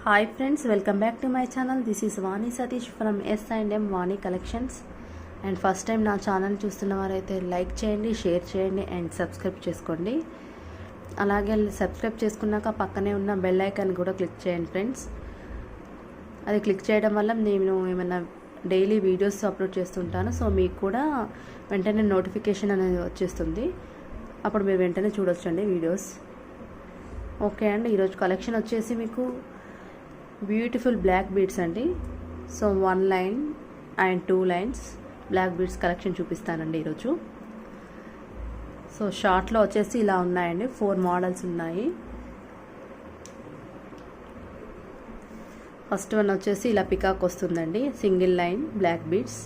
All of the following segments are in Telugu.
Hi friends, welcome back to my channel. This is Vani Satish from S&M Vani collections. And first time నా ఛానల్ చూస్తున్న వారైతే లైక్ చేయండి, షేర్ చేయండి అండ్ సబ్స్క్రైబ్ చేసుకోండి. అలాగే సబ్స్క్రైబ్ చేసుకున్నాక పక్కనే ఉన్న బెల్ ఐకాన్ కూడా క్లిక్ చేయండి ఫ్రెండ్స్. అది క్లిక్ చేయడం వల్ల నేను ఏమైనా డైలీ వీడియోస్ అప్లోడ్ చేస్తుంటాను. సో మీకు కూడా వెంటనే నోటిఫికేషన్ అనేది వచ్చేస్తుంది. అప్పుడు మీరు వెంటనే చూడొచ్చండి వీడియోస్. ఓకే అండి, ఈరోజు కలెక్షన్ వచ్చేసి మీకు బ్యూటిఫుల్ బ్లాక్ బీడ్స్ అండి. So 1 line and 2 lines black beads collection చూపిస్తానండి ఈరోజు. సో షార్ట్లో వచ్చేసి ఇలా ఉన్నాయండి, 4 మోడల్స్ ఉన్నాయి. ఫస్ట్ వన్ వచ్చేసి ఇలా పికాక్ వస్తుందండి, సింగిల్ లైన్ బ్లాక్ బీడ్స్.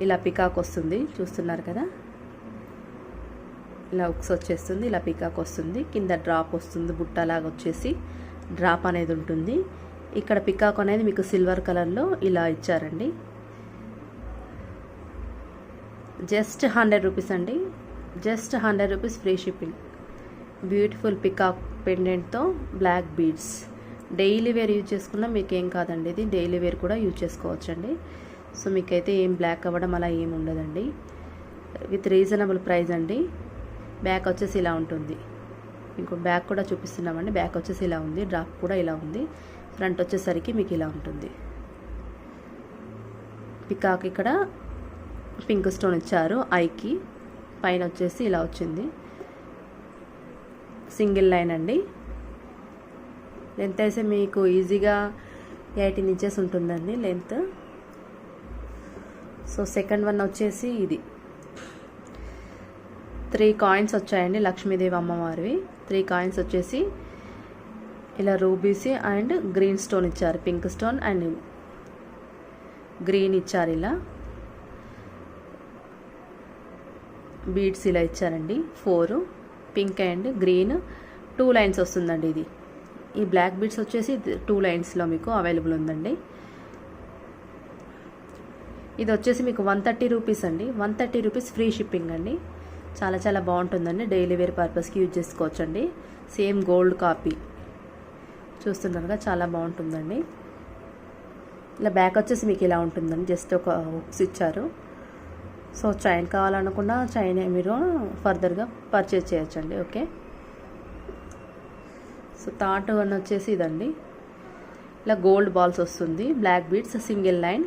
ఇలా పికాక్ వస్తుంది, చూస్తున్నారు కదా. ఇలా ఉక్స్ వచ్చేస్తుంది, ఇలా పికాక్ వస్తుంది, కింద డ్రాప్ వస్తుంది, బుట్టలాగా వచ్చేసి డ్రాప్ అనేది ఉంటుంది. ఇక్కడ పికాక్ అనేది మీకు సిల్వర్ కలర్లో ఇలా ఇచ్చారండి. జస్ట్ 100 రూపీస్ అండి, just 100 rupees free shipping. Beautiful peacock పెండెంట్తో black beads. Daily wear use చేసుకున్నా మీకు ఏం కాదండి, ఇది డైలీ వేర్ కూడా యూజ్ చేసుకోవచ్చండి. సో మీకైతే ఏం బ్లాక్ అవ్వడం అలా ఏమి ఉండదండి, విత్ రీజనబుల్ ప్రైస్ అండి. బ్యాక్ వచ్చేసి ఇలా ఉంటుంది, ఇంకో బ్యాక్ కూడా చూపిస్తున్నామండి. బ్యాక్ వచ్చేసి ఇలా ఉంది, డ్రాప్ కూడా ఇలా ఉంది. ఫ్రంట్ వచ్చేసరికి మీకు ఇలా ఉంటుంది. పికాక్ ఇక్కడ పింక్ స్టోన్ ఇచ్చారు ఐకి, పైన వచ్చేసి ఇలా వచ్చింది. సింగిల్ లైన్ అండి. లెంత్ అయితే మీకు ఈజీగా 18 ఇంచెస్ ఉంటుందండి లెంత్. సో సెకండ్ వన్ వచ్చేసి ఇది 3 కాయిన్స్ వచ్చాయండి, లక్ష్మీదేవి అమ్మవారివి. 3 కాయిన్స్ వచ్చేసి ఇలా రూబీసీ అండ్ గ్రీన్ స్టోన్ ఇచ్చారు, పింక్ స్టోన్ అండ్ గ్రీన్ ఇచ్చారు. ఇలా బీడ్స్ ఇలా ఇచ్చారండి 4, పింక్ అండ్ గ్రీన్. 2 లైన్స్ వస్తుందండి ఇది. ఈ బ్లాక్ బీడ్స్ వచ్చేసి 2 లైన్స్లో మీకు అవైలబుల్ ఉందండి. ఇది వచ్చేసి మీకు 130 రూపీస్ అండి, 130 రూపీస్ ఫ్రీ షిప్పింగ్ అండి. చాలా చాలా బాగుంటుందండి, డైలీ వేర్ పర్పస్కి యూజ్ చేసుకోవచ్చండి. సేమ్ గోల్డ్ కాపీ చూస్తున్నారుగా, చాలా బాగుంటుందండి. ఇలా బ్యాక్ వచ్చేసి మీకు ఇలా ఉంటుందండి, జస్ట్ ఒక హుక్స్ ఇచ్చారు. సో చైన్ కావాలనుకున్నా చైన్ మీరు ఫర్దర్గా పర్చేజ్ చేయొచ్చండి. ఓకే, సో థర్డ్ వన్ వచ్చేసి ఇదండి. ఇలా గోల్డ్ బాల్స్ వస్తుంది, black beads, single line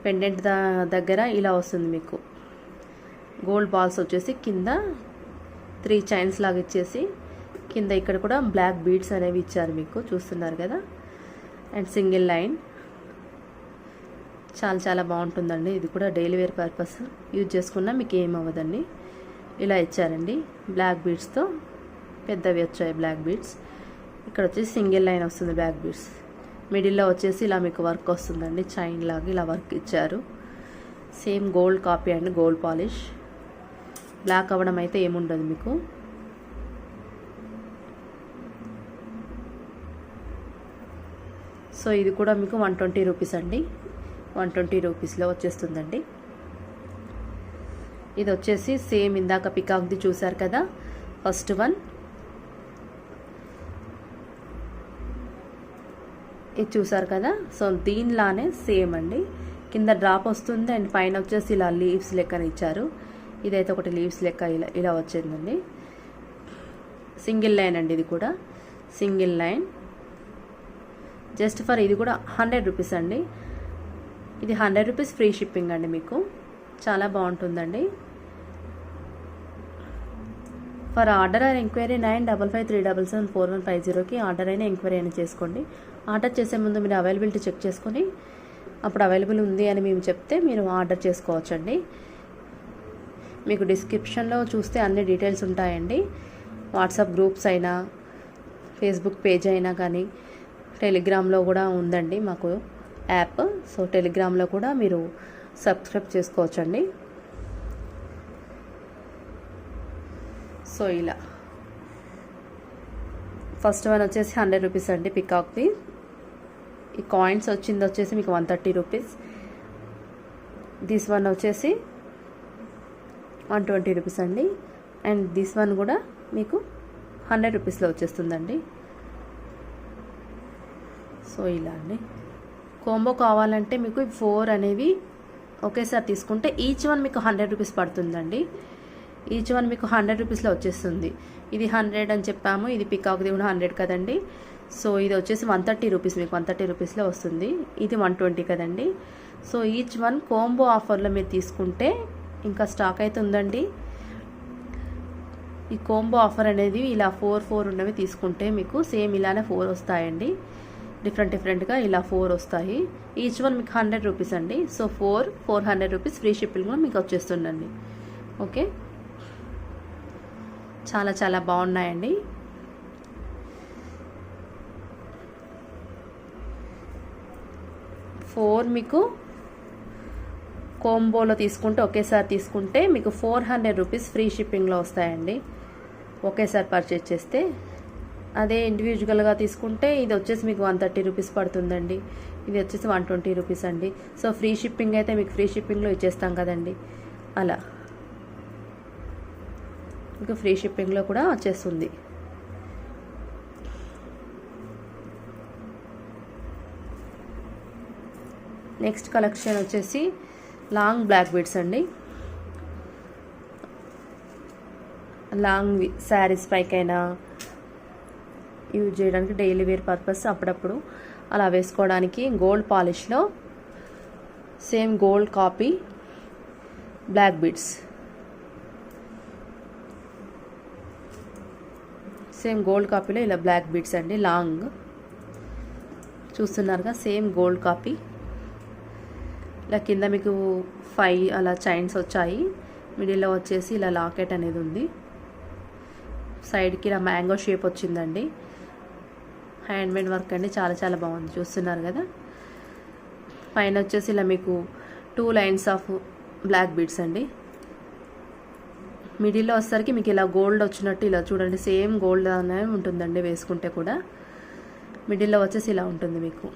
pendant దగ్గర ఇలా వస్తుంది మీకు. గోల్డ్ బాల్స్ వచ్చేసి కింద 3 చైన్స్ లాగా ఇచ్చేసి కింద ఇక్కడ కూడా బ్లాక్ బీడ్స్ అనేవి ఇచ్చారు మీకు, చూస్తున్నారు కదా. And single line. చాలా చాలా బాగుంటుందండి, ఇది కూడా డైలీ వేర్ పర్పస్ యూజ్ చేసుకున్నా మీకు ఏమవ్వదండి. ఇలా ఇచ్చారండి బ్లాక్ బీడ్స్తో, పెద్దవి వచ్చాయి బ్లాక్ బీడ్స్. ఇక్కడ వచ్చేసి సింగిల్ లైన్ వస్తుంది బ్లాక్ బీడ్స్. మిడిల్లో వచ్చేసి ఇలా మీకు వర్క్ వస్తుందండి, చైన్ లాగా ఇలా వర్క్ ఇచ్చారు. Same gold copy and gold polish. Black అవ్వడం అయితే ఏముండదు మీకు. సో ఇది కూడా మీకు 120 రూపీస్ అండి, 120 రూపీస్లో వచ్చేస్తుందండి. ఇది వచ్చేసి సేమ్ ఇందాక పికాక్ది చూసారు కదా, ఫస్ట్ వన్. ఇది చూసారు కదా. సో దీనిలానే సేమ్ అండి, కింద డ్రాప్ వస్తుంది అండ్ పైన వచ్చేసి ఇలా లీవ్స్ లెక్కన ఇచ్చారు. ఇదైతే ఒకటి లీవ్స్ లెక్క ఇలా ఇలా వచ్చిందండి. సింగిల్ లైన్ అండి, ఇది కూడా సింగిల్ లైన్. జస్ట్ ఫర్ ఇది కూడా 100 రూపీస్ అండి. ఇది 100 రూపీస్ ఫ్రీ షిప్పింగ్ అండి మీకు. చాలా బాగుంటుందండి. ఫర్ ఆర్డర్ ఆర్ ఎంక్వైరీ 9553774150కి ఆర్డర్ అయినా ఎంక్వైరీ అయినా చేసుకోండి. ఆర్డర్ చేసే ముందు మీరు అవైలబిలిటీ చెక్ చేసుకొని అప్పుడు అవైలబుల్ ఉంది అని మేము చెప్తే మీరు ఆర్డర్ చేసుకోవచ్చండి. మీకు డిస్క్రిప్షన్లో చూస్తే అన్ని డీటెయిల్స్ ఉంటాయండి. వాట్సాప్ గ్రూప్స్ అయినా, ఫేస్బుక్ పేజ్ అయినా కానీ, టెలిగ్రామ్లో కూడా ఉందండి మాకు యాప్. సో టెలిగ్రామ్లో కూడా మీరు సబ్స్క్రైబ్ చేసుకోవచ్చండి. సో ఇలా ఫస్ట్ వన్ వచ్చేసి 100 రూపీస్ అండి పికాక్ది. ఈ కాయిన్స్ వచ్చింది వచ్చేసి మీకు 130 రూపీస్. దిస్ వన్ వచ్చేసి 120 రూపీస్ అండి. అండ్ దిస్ వన్ కూడా మీకు 100 రూపీస్లో వచ్చేస్తుందండి. సో ఇలా అండి. కాంబో కావాలంటే మీకు 4 అనేవి ఒకేసారి తీసుకుంటే ఈచ్ వన్ మీకు 100 రూపీస్ పడుతుందండి. ఈచ్ వన్ మీకు 100 రూపీస్లో వచ్చేస్తుంది. ఇది 100 అని చెప్పాము, ఇది పికాక్ది కూడా 100 కదండి. సో ఇది వచ్చేసి 130 రూపీస్, మీకు 130 రూపీస్లో వస్తుంది. ఇది 120 కదండి. సో ఈచ్ వన్ కాంబో ఆఫర్లో మీరు తీసుకుంటే ఇంకా స్టాక్ అయితే ఉందండి. ఈ కాంబో ఆఫర్ అనేది ఇలా 4 ఉన్నవి తీసుకుంటే మీకు సేమ్ ఇలానే 4 వస్తాయండి. డిఫరెంట్గా ఇలా 4 వస్తాయి. ఈచ్ వన్ మీకు 100 రూపీస్ అండి. సో 400 రూపీస్ ఫ్రీ షిప్పింగ్ కూడా మీకు వచ్చేస్తుందండి. ఓకే, చాలా బాగున్నాయండి. ఫోర్ మీకు కాంబోలో తీసుకుంటే ఒకేసారి తీసుకుంటే మీకు 400 రూపీస్ ఫ్రీ షిప్పింగ్లో వస్తాయండి ఒకేసారి పర్చేజ్ చేస్తే. అదే ఇండివిజువల్గా తీసుకుంటే ఇది వచ్చేసి మీకు 130 రూపీస్ పడుతుందండి. ఇది వచ్చేసి 120 రూపీస్ అండి. సో ఫ్రీ షిప్పింగ్ అయితే మీకు ఫ్రీ షిప్పింగ్లో ఇచ్చేస్తాం కదండి, అలా మీకు ఫ్రీ షిప్పింగ్లో కూడా వచ్చేస్తుంది. నెక్స్ట్ కలెక్షన్ వచ్చేసి లాంగ్ బ్లాక్ బీడ్స్ అండి. లాంగ్ శారీస్ పైకైనా యూజ్ చేయడానికి, డైలీ వేర్ పర్పస్ అప్పుడప్పుడు అలా వేసుకోవడానికి గోల్డ్ పాలిష్లో same gold copy black beads, same gold కాపీలో ఇలా బ్లాక్ బీడ్స్ అండి. లాంగ్ చూస్తున్నారుగా, సేమ్ గోల్డ్ కాపీ. ఇలా కింద మీకు 5 అలా చైన్స్ వచ్చాయి. మిడిల్లో వచ్చేసి ఇలా లాకెట్ అనేది ఉంది. సైడ్కి ఇలా మ్యాంగో షేప్ వచ్చిందండి. హ్యాండ్మేడ్ వర్క్ అండి, చాలా బాగుంది. చూస్తున్నారు కదా, పైన వచ్చేసి ఇలా మీకు 2 లైన్స్ ఆఫ్ బ్లాక్ బీడ్స్ అండి. మిడిల్లో వచ్చేసరికి మీకు ఇలా గోల్డ్ వచ్చినట్టు ఇలా చూడండి, సేమ్ గోల్డ్ అనే ఉంటుందండి వేసుకుంటే కూడా. మిడిల్లో వచ్చేసి ఇలా ఉంటుంది మీకు.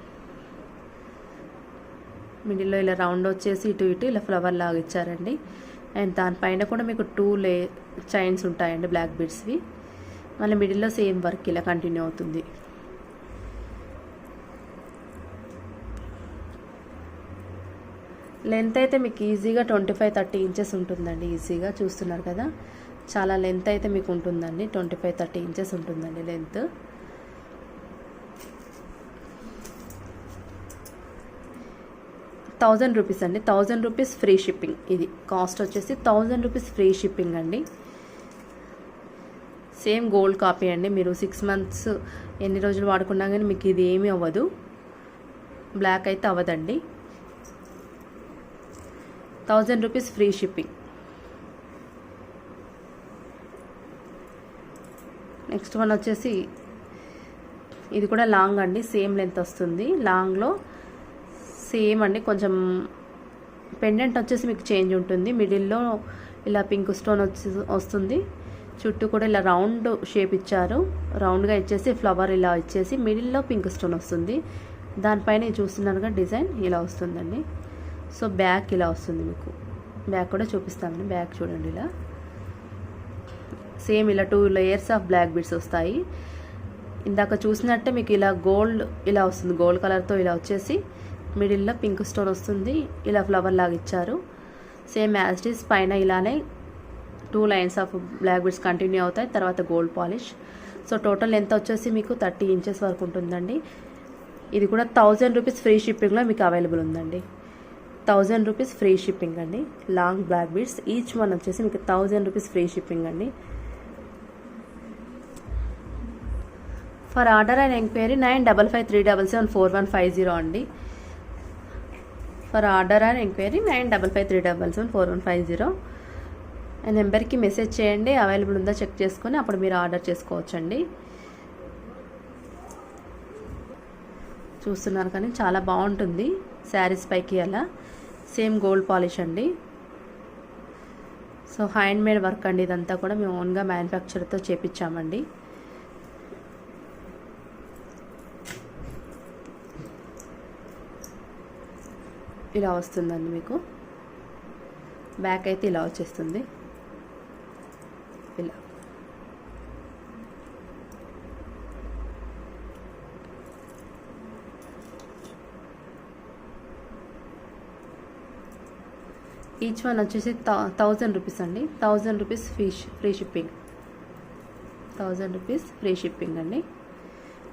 మిడిల్లో ఇలా రౌండ్ వచ్చేసి ఇటు ఇలా ఫ్లవర్ లాగా ఇచ్చారండి. అండ్ దానిపైన కూడా మీకు 2 చైన్స్ ఉంటాయండి బ్లాక్ బీడ్స్వి. మళ్ళీ మిడిల్లో సేమ్ వర్క్ ఇలా కంటిన్యూ అవుతుంది. లెంత్ అయితే మీకు ఈజీగా 25-30 ఇంచెస్ ఉంటుందండి. ఈజీగా చూస్తున్నారు కదా, చాలా లెంత్ అయితే మీకు ఉంటుందండి. 25-30 ఇంచెస్ ఉంటుందండి లెంత్. ₹1000 అండి. 1000 రూపీస్ ఫ్రీ షిప్పింగ్. ఇది కాస్ట్ వచ్చేసి 1000 రూపీస్ ఫ్రీ షిప్పింగ్ అండి. సేమ్ గోల్డ్ కాపీ అండి. మీరు 6 మంత్స్ ఎన్ని రోజులు వాడుకున్నా కానీ మీకు ఇది ఏమీ అవ్వదు, బ్లాక్ అయితే అవ్వదండి. 1000 rupees free shipping. Next one వచ్చేసి ఇది కూడా లాంగ్ అండి, సేమ్ లెంత్ వస్తుంది. లాంగ్లో సేమ్ అండి, కొంచెం పెండెంట్ వచ్చేసి మీకు చేంజ్ ఉంటుంది. మిడిల్లో ఇలా పింక్ స్టోన్ వస్తుంది. చుట్టూ కూడా ఇలా రౌండ్ షేప్ ఇచ్చారు. రౌండ్గా ఇచ్చేసి ఫ్లవర్ ఇలా ఇచ్చేసి మిడిల్లో పింక్ స్టోన్ వస్తుంది. దానిపైన చూస్తున్నారుగా డిజైన్ ఇలా వస్తుందండి. సో బ్యాక్ ఇలా వస్తుంది మీకు. బ్యాక్ కూడా చూపిస్తామండి. బ్యాక్ చూడండి, ఇలా సేమ్ ఇలా 2 లేయర్స్ ఆఫ్ బ్లాక్ బీడ్స్ వస్తాయి. ఇందాక చూసినట్టే మీకు ఇలా గోల్డ్ ఇలా వస్తుంది. గోల్డ్ కలర్తో ఇలా వచ్చేసి మిడిల్లో పింక్ స్టోన్ వస్తుంది. ఇలా ఫ్లవర్ లాగా ఇచ్చారు. సేమ్ యాజ్ ఇట్ ఈస్ పైన ఇలానే 2 lines of black beads continue అవుతాయి. తర్వాత gold polish. So total length వచ్చేసి మీకు 30 ఇంచెస్ వరకు ఉంటుందండి. ఇది కూడా 1000 రూపీస్ ఫ్రీ షిప్పింగ్లో మీకు అవైలబుల్ ఉందండి. 1000 రూపీస్ ఫ్రీ షిప్పింగ్ అండి. Long black beads each one వచ్చేసి మీకు 1000 రూపీస్ ఫ్రీ షిప్పింగ్ అండి. ఫర్ ఆర్డర్ అండ్ ఎంక్వైరీ 9553774150 అండి. For order and enquiry 9553774150. ఆ నెంబర్కి మెసేజ్ చేయండి, అవైలబుల్ ఉందో చెక్ చేసుకొని అప్పుడు మీరు ఆర్డర్ చేసుకోవచ్చండి. చూస్తున్నారు కానీ చాలా బాగుంటుంది శారీస్ పైకి. అలా సేమ్ గోల్డ్ పాలిష్ అండి. సో హ్యాండ్ మేడ్ వర్క్ అండి. ఇదంతా కూడా మేము ఓన్గా మ్యానుఫ్యాక్చర్తో చేపించామండి. ఇలా వస్తుందండి మీకు. బ్యాక్ అయితే ఇలా వచ్చేస్తుంది. ఇలా ఈచ్ వన్ వచ్చేసి 1000 రూపీస్ అండి. 1000 rupees free shipping. 1000 rupees free shipping అండి.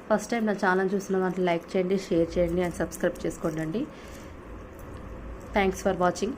ఫస్ట్ టైం నా ఛానల్ చూస్తున్న వాళ్ళు లైక్ చేయండి, షేర్ చేయండి అండ్ సబ్స్క్రైబ్ చేసుకోండి. Thanks for watching.